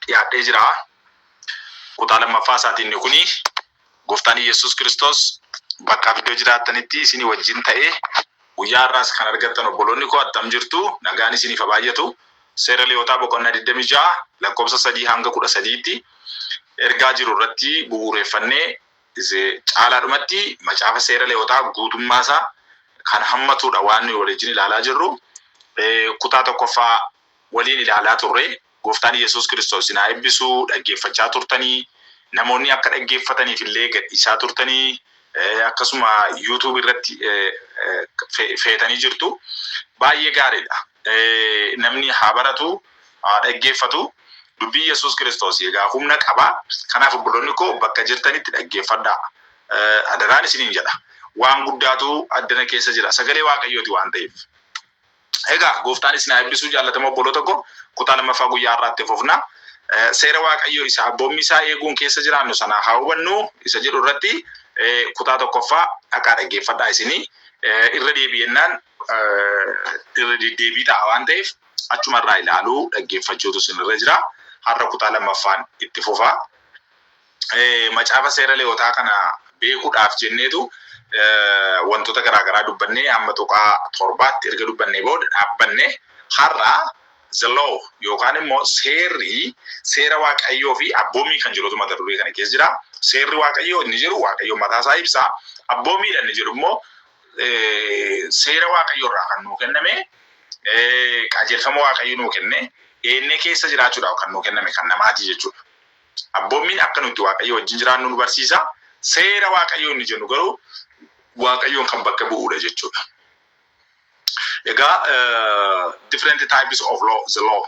dhiyaadhee jira. Kutaa lammaffaa isaatiin kuni Gooftaan Yesuus Kiristoos bakka iddoo jiraatanitti isinii wajjin ta'ee guyyaa har'aas kan argattan obboloonni koo attam jirtu nagaan isiniif haa baay'atu. Seera Lewwotaa boqonnaa 26 lakkoofsa 3 hanga 13tti ergaa jiru irratti bu'uureffannee caalaadhumatti macaafa seera Lewwotaa guutummaasaa kan hammatudha waan nuyi waliin ilaalaa jirru. Kutaa tokkoffaa waliin ilaalaa turre. Gooftaan Yesuus Kiristoos isin haa eebbisuu dhaggeeffachaa turtanii namoonni akka dhaggeeffataniif illee gadhiisaa turtanii akkasuma YouTube irratti feetanii jirtu. Baay'ee gaariidha. Namni haa baratu haa dhaggeeffatu. Dubbii Yesuus Kiristoos egaa humna qaba. Kanaaf obboloonni koo bakka jirtanitti dhaggeeffadhaa. Adaraan isiniin jedha. Waan guddaatu addana keessa jira. Sagalee Waaqayyooti waan ta'eef. Egaa Gooftaan isin haa eebbisuu jaallatamoo obboloota koo kutaa lammaffaa guyyaa har'aatti fufna. Seera Waaqayyoo isaa abboommii isaa eeguun keessa jiraannu sana haa hubannu isa jedhu irratti kutaa tokkoffaa dhaqaa dhaggeeffadhaa isinii irra deebi'ennaan irra deebii ta'a waan ta'eef achumarraa ilaaluu dhaggeeffachuutu isinirra jira. Har'a kutaa lammaffaan itti fufa. Macaafa seera Lewwotaa kana beekuudhaaf jenneetu wantoota garaagaraa dubbannee amma tuqaa 7tti erga dubbannee booda dhaabbanne har'a the law yookaan immoo seera Waaqayyoo fi abboommii kan jirutu mata duree kana keessa jira. Seerri Waaqayyoo inni jiru Waaqayyoo mataa isaa ibsa. Abboommiidha inni jiru immoo seera Waaqayyoo irraa kan nuu kenname qajeelfama Waaqayyoo nuu kenne eenyee keessa jiraachuudhaaf kan nuu kenname kan namaati jechuudha. Abboommiin akka nuti Waaqayyoo wajjin jiraannu nu barsiisa. Seera Waaqayyoo inni jennu garuu Waaqayyoon kan bakka bu'uudha jechuudha. Egaa different types of law.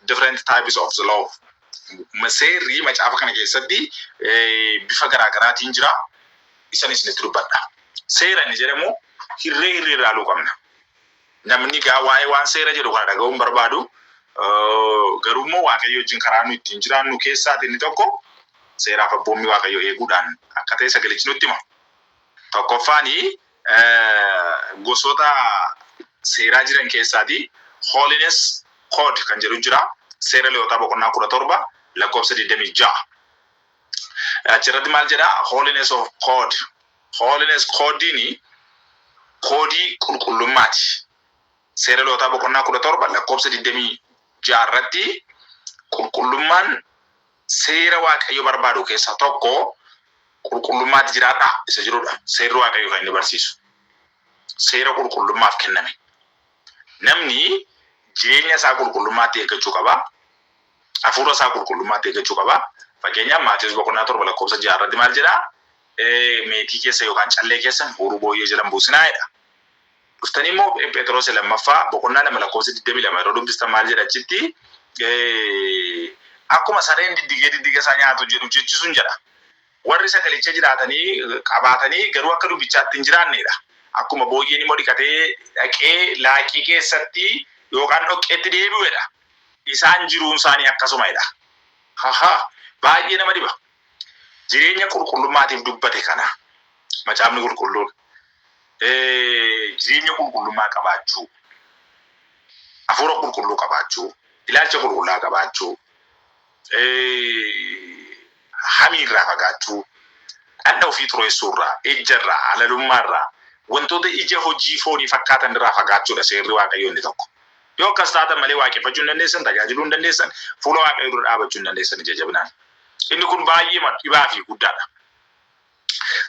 Different types of the law. Seerri macaafa kana keessatti bifa garaagaraatiin jira. Isanis ni dubbadha. Seera inni jedhamu hirree ilaaluu qabna. Namni gaa waa'ee waan seera jedhu kana dhaga'uun barbaadu garuu immoo Waaqayyo wajjin karaa nu ittiin jiraannu keessaatiin inni tokko seeraaf abboommii Waaqayyoo eeguudhaan akka ta'e sagalichi nutti hima. Tokkoffaani gosoota seeraa jiran keessaati holiness code kan jedhu jira. Seera Lewwotaa boqonnaa 17 lakkoofsa 26. Achirratti maal jedha? Holiness of code. Holiness codeini koodii qulqullummaati. Seera Lewwotaa boqonnaa 17 lakkoofsa 26 irratti qulqullummaan seera Waaqayyo barbaadu keessaa tokko qulqullummaatti jiraadha isa jirudha. Seerri Waaqayyo kan inni barsiisu. Seera qulqullummaaf kenname. Namni jireenya isaa qulqullummaatti eeggachuu qaba. Hafuura isaa qulqullummaatti eeggachuu qaba. Fakkeenyaaf Maatiyus boqonnaa 7 lakkoofsa 6 irratti maal jedha? Meetii keessa yookaan callee keessa huuruu booyyee jedhan buusinaa jedha. Dhuftanii immoo Phexros lammaffaa boqonnaa 2 lakkoofsa 22 yeroo dubbistan maal jedha achitti akkuma sareen diddigee isaa nyaatu jedhu jechisuun jedha. Warri sagalicha jiraatanii qabaatanii garuu akka dubbichaatti hin jiraannedha. Akkuma booyyeen immoo dhiqatee dhaqee laaqii keessatti yookaan dhoqqeetti deebi'uudha. Isaan jiruun isaanii akkasumadha. Baay'ee nama dhiba. Jireenya qulqullummaatiif dubbate kana macaafni qulqulluun jireenya qulqullummaa qabaachuu, hafuura qulqulluu qabaachuu, ilaalcha qulqullaa qabaachuu, hamiirraa fagaachuu, dhandha ofii xureessuurraa, ejjarraa, alalummaarraa, wantoota ija hojii foonii fakkaatan irraa fagaachuudha seerri Waaqayyoo inni tokko. Yoo akkas taatan malee waaqeffachuu hin dandeessan, tajaajiluu hin dandeessan, fuula Waaqayyoo dura dhaabachuu hin dandeessan ija jabinaan. Inni kun baay'ee dhibaa fi guddaadha.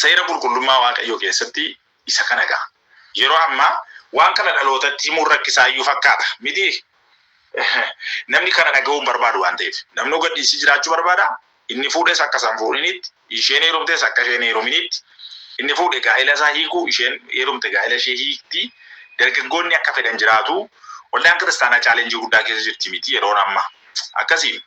Seera qulqullummaa Waaqayyoo keessatti isa kana ga'a. Yeroo ammaa waan kana dhalootatti himuun rakkisaa iyyuu fakkaata. Miti namni kana dhaga'uun barbaadu waan ta'eef. Namni gadhiisii jiraachuu barbaada. Inni fuudhes akka isaan fuudhinitti, isheen heerumtes akka isheen heeruminitti, inni fuudhe gaa'ela isaa hiikuu, isheen heerumte gaa'ela ishee hiikti. Dargaggoonni akka fedhan jiraatu. Waldaan kiristaanaa chaalenjii guddaa keessa jirti miti yeroon ammaa. Akkasiin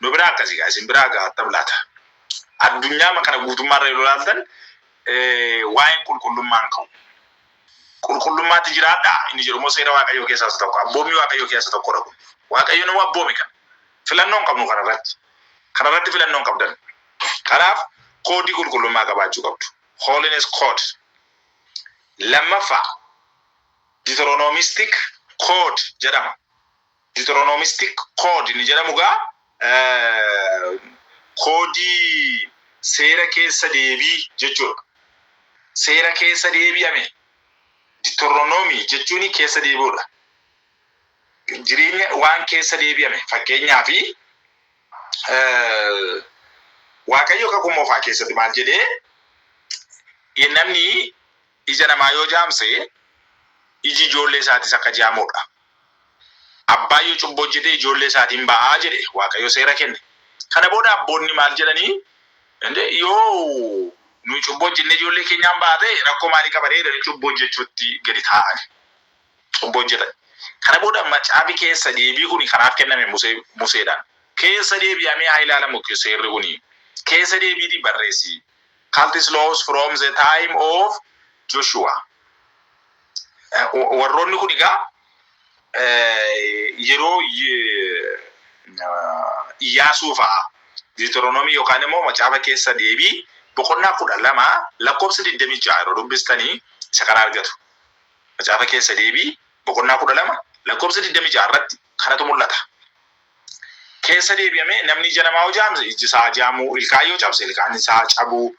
nu biraa akkasii isin biraa gaafatan laata. Addunyaa kana guutummaarra yeroo ilaaltan waa'een qulqullummaan ka'u. Qulqullummaatti jiraadha inni jedhu immoo seera Waaqayyoo keessaa isa tokko. Abboommii Waaqayyoo keessaa tokkodha kun. Waaqayyo nama abboome kana. Filannoon qabnu kanarratti. Kanarratti filannoon qabdan. Kanaaf koodii qulqullummaa qabaachuu qabdu. Holiness code. Lammaffaa Deuteronomistic code jedhama. Deuteronomistic code inni jedhamu gaa koodii seera keessa deebii jechuudha. Seera keessa deebi'ame Deuteronomy jechuun keessa deebi'uudha. Jireenya waan keessa deebi'ame fakkeenyaaf Waaqayyo kakuu faa keessatti maal jedhee namni ija namaa yoo jaamse iji ijoollee isaatis akka jaamudha. Abbaa yoo cubboo hojjete ijoollee isaatiin ba'aa jedhe Waaqayyo seera kenne. Kana booda abboonni maal jedhanii yoo nu cubboo hojjenne ijoollee keenyaan baate rakkoo maalii qaba jedhanii cubboo hojjechuutti gadi taa'an. Cubboo hojjetan. Kana booda macaafi keessa deebii kuni kanaaf kenname Museedhaan. Keessa deebi'amee haa ilaalamu seerri kuni. Keessa deebiitii barreessi. Cultus laws from the time of Joshua. Warroonni kun egaa yeroo Iyyaasuu fa'a Deuteronomy yookaan immoo macaafa keessa deebii boqonnaa 12 lakkoofsa 26 yeroo dubbistanii isa kana argatu. Macaafa keessa deebii boqonnaa 12 lakkoofsa 26 irratti kanatu mul'ata. Keessa deebi'ame namni ija namaa yoo jaamse iji isaa jaamuu, ilkaan yoo cabse ilkaan isaa cabuu,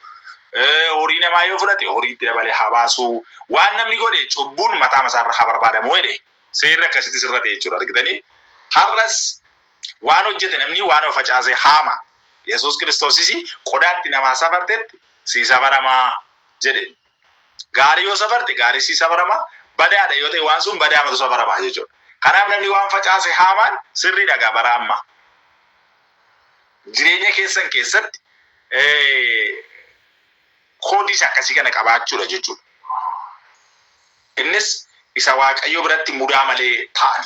horii namaa yoo fudhate horii itti dabalee habaasuu, waan namni godhe cubbuun mataa isaarra haa barbaadamu jedhe seerri akkasitti sirra ta'e jechuudha argitanii. Har'as waan hojjete namni waan facaase haama. Yesuus Kiristoosis qodaatti namaa safartetti si safaramaa jedhe. Gaarii yoo safarte gaarii si safaramaa, badaadha yoo ta'e waan sun badaamatu safaramaa jechuudha. Kanaaf namni waan facaase haamaan sirrii dhagaa bara amma. Jireenya keessan keessatti koodii akkasii kana qabaachuudha jechuudha. Innis isa Waaqayyo biratti mudaa malee ta'an.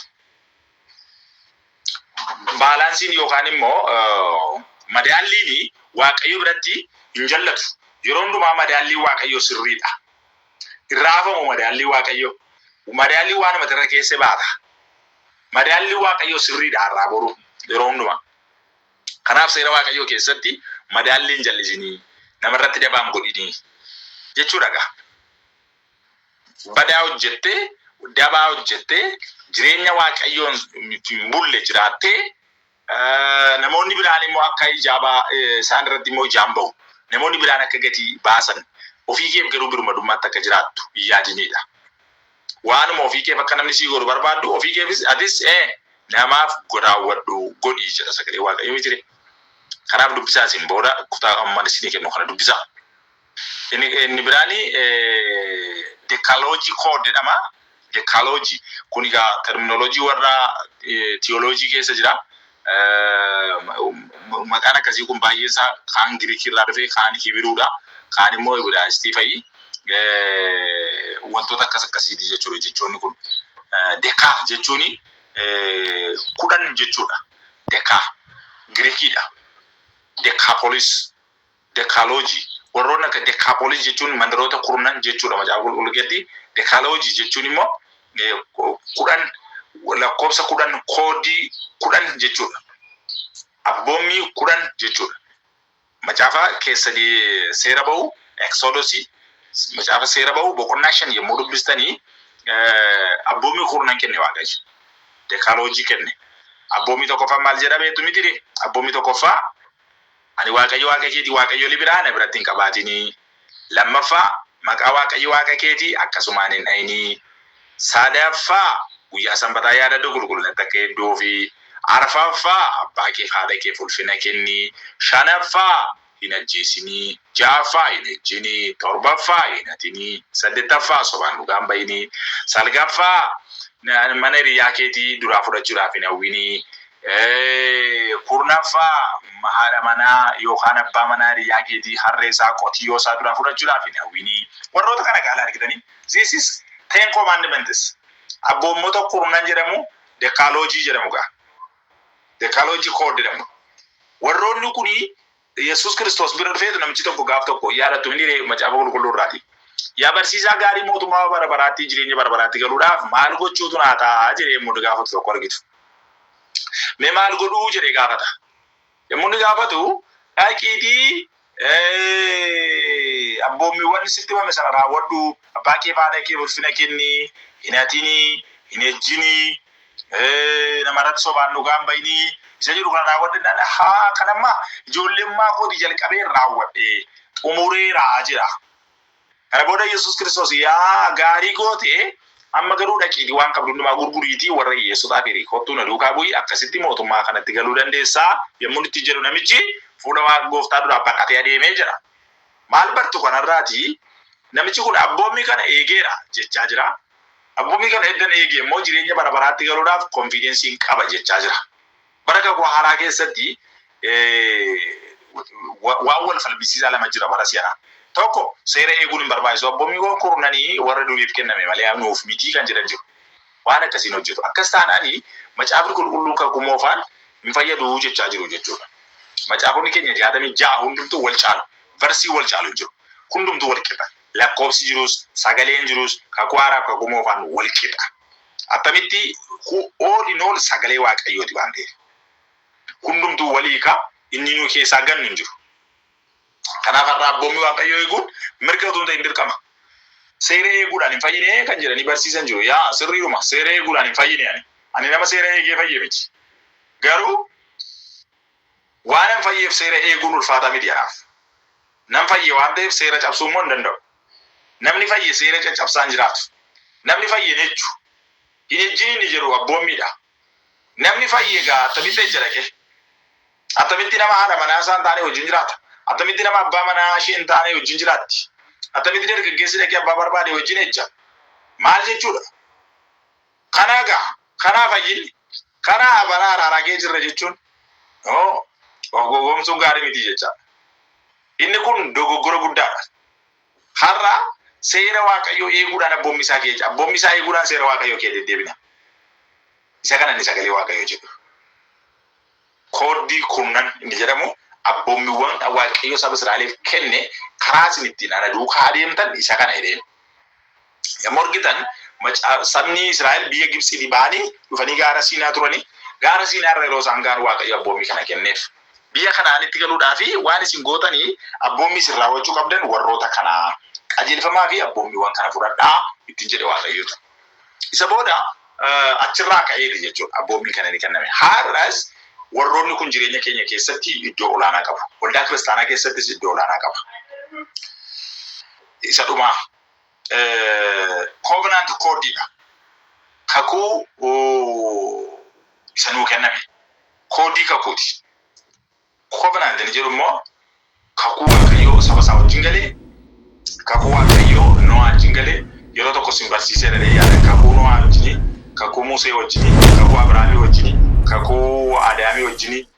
Baalaansiin yookaan immoo madaalliin Waaqayyo biratti hin jallatu. Yeroo hundumaa madaallii Waaqayyo sirriidha. Irraafamu madaallii Waaqayyo. Madaallii waan matarra keessa baata. Madaallii Waaqayyo sirriidha har'aa boru yeroo hundumaa. Kanaaf seera Waaqayyo keessatti madaalliin jallisinii namarratti dabaan godhinii jechuudha gaa. Badaa hojjettee dabaa hojjettee jireenya Waaqayyoon bulle jiraattee namoonni biraan immoo akka ijaabaa isaan irratti immoo ijaan bahu. Namoonni biraan akka gatii baasan ofii keef garuu birmadummaatti akka jiraattu yaadinidha. Waanuma ofii keef akka namni sii godhu barbaaddu ofii keefis atis namaaf godhaawwadhu godhii jedha sagalee Waaqayyo miti. Kanaaf dubbisaa isin booda kutaa amman isinii kennu kana dubbisaa. Inni biraani decalogy code jedhama. Decalogy kun egaa terminology warra theology keessa jira. Maqaan akkasii kun baay'ee isaa kaan Giriikii irraa dhufee kaan Hibiruudha. Kaan immoo Ibraayistii fa'i. Wantoota akkasiiti jechuudha jechoonni kun. Dekaa jechuun 10 jechuudha. Dekaa Giriikiidha. Decapolis, decalogy. Warroonni akka decapolis jechuun mandaroota 10 jechuudha macaafa qulqulluutti. Decalogy jechuun immoo 10 lakkoofsa 10 koodii 10 jechuudha. Abboommii 10 jechuudha. Macaafa keessa seera bahu Exodus macaafa seera bahu boqonnaa 5 yommuu dubbistanii abboommii 10 kenne Waaqayyo. Decalogy kenne. Abboommii tokkoffaa maal jedha beektu miti? Abboommii tokkoffaa ani Waaqayyo Waaqa keetii Waaqayyo libiraan biratti hin qabaatinii. Lammaffaa maqaa Waaqayyo Waaqa keetii akkasumaan hin dhayinii. Sadaffaa guyyaa sanbataa yaadadhu qulqullina akka eedduu fi arfaffaa abbaa kee haadha kee ulfina kennii. Shanaffaa hin ajjeesinii. Ja'affaa hin ejjinii. Torbaffaa hin hatinii. Saddeettaffaa sobaan dhugaan bayinii. Salgaffaa mana hiriyaa keetii duraa fudhachuudhaaf hin hawwinii. Kurnaffaa haadha manaa yookaan abbaa manaa hiriyaa keetii harree isaa qotiyyoo isaa duraa fudhachuudhaaf hin hawwinii. Warroota kana gaala argitanii. This is 10 commandments. Abboommoota 10 jedhamu decalogy jedhamu gaa. Decalogy code jedhamu. Warroonni kuni Yesuus Kiristoos bira dhufeetu namichi tokko gaaf tokko yaadattu inni macaafa qulqulluu irraati. Yaa barsiisaa gaarii mootummaa bara baraatti jireenya bara baraatti galuudhaaf maal gochuutu naa ta'a jedhee yemmuu gaafatu tokko argitu. Mee maal godhuu jedhee gaafata. Yemmuu inni gaafatu dhaqiitii abboommiiwwan sitti himame sana raawwadhu, abbaa kee haadha kee ulfina kennii, hin hatinii, hin ejjinii, namarratti sobaan dhugaan bayinii, isa jiru kana raawwadhe haa kanamma ijoollemmaa kooti jalqabee raawwadhe xumureeraa jira. Kana booda Yesuus Kiristoos yaa gaarii goote amma garuu dhaqiitii waan qabdu hundumaa gurguriitii warra hiyyeessotaaf hiri kottuu na duukaa bu'ii akkasitti mootummaa kanatti galuu dandeessaa yommuu itti jedhu namichi fuula Waaqa Gooftaa duraa baqatee adeemee jira. Maal bartu kanarraati namichi kun abboommi kana eegeera jechaa jira. Abboommi kana eddan eegee immoo jireenya bara baraatti galuudhaaf konfiidensii qaba jechaa jira. Bara kakuu haaraa keessatti waan wal falmisiisaa lama jira bara si'anaa. Tokko seera eeguun hin barbaachisu. Abboommi kun kurnanii warra duriif kenname malee nuuf mitii kan jedhan jiru. Waan akkasiin hojjetu. Akkas taanaanii macaafni qulqulluun kakuu moofaan hin fayyadu jechaa jiru jechuudha. Macaafonni keenya 66 hundumtuu wal caalu. Varsii wal caalu jiru. Hundumtuu wal qixa. Lakkoofsi jirus, sagaleen jirus, kakuu haaraaf kakuu moofaan wal qixa. Attamitti all in all sagalee Waaqayyooti waan ta'eef. Hundumtuu walii ka inni nu keessaa gannu hin jiru. Kanaaf har'a abboommi Waaqayyoo eeguun mirga utuu hin ta'in dirqama. Seera eeguudhaan hin fayyine kan jedhanii barsiisan jiru. Yaa sirriidhuma seera eeguudhaan hin fayyine ani nama seera eegee fayyee miti. Garuu waan hin fayyeef seera eeguun ulfaataa miti anaaf. Nam fayyee waan ta'eef seera cabsuu immoo hin danda'u. Namni fayyee seera caccabsaan jiraatu. Namni fayyee jechuun hin ejjiin ni jiru abboommiidha. Namni fayyee gaa attamitti ejja dhaqee. Attamitti nama haadha manaa isaan taanee wajjin jiraata. Attamitti nama abbaa manaa ishee hin taanee wajjin jiraatti. Attamitti dargaggeessi dhaqee abbaa barbaade wajjin ejja. Maal jechuudha? Kanaa gaa kanaa fayyinni kanaa bara araaragee jirra jechuun gowwoomsuun gaarii miti jecha. Inni kun dogoggora guddaadha. Har'a seera Waaqayyoo eeguudhaan abboommi isaa keessa abboommi isaa eeguudhaan seera Waaqayyoo kee deddeebina. Isa kana inni sagalee Waaqayyoo jedhu. Koodii kunnan inni jedhamu abboommiiwwan Waaqayyoo saba Israa'eliif kenne karaa isin ittiin ana duukaa adeemtan isa kana jedheen. Yommuu argitan sabni Israa'el biyya Gibxii ba'anii dhufanii gaara Siinaa turanii gaara Siinaa irra yeroo isaan gaara Waaqayyoo abboommii kana kenneef. Biyya kanaanitti galuudhaaf waan isin gootanii abboommii isin raawwachuu qabdan warroota kanaa qajeelfamaa fi abboommiiwwan kana fudhadhaa ittiin jedhe Waaqayyootu. Isa booda achirraa ka'eeti jechuudha abboommii kana ni kenname. Har'as warroonni kun jireenya keenya keessatti iddoo olaanaa qabu. Waldaa kiristaanaa keessattis iddoo olaanaa qaba. Isa dhumaa covenant koodiidha. Kakuu isa nuu kenname. Koodii kakuuti. Covenant ni jedhu immoo kakuu Waaqayyoo saba isaa wajjin galee kakuu Waaqayyoo Noah wajjin galee yeroo tokko sin barsiisee dha yaada kakuu Noah wajjin kakuu Musee wajjin kakuu Abrahaamii wajjin kakuu Adaamii wajjin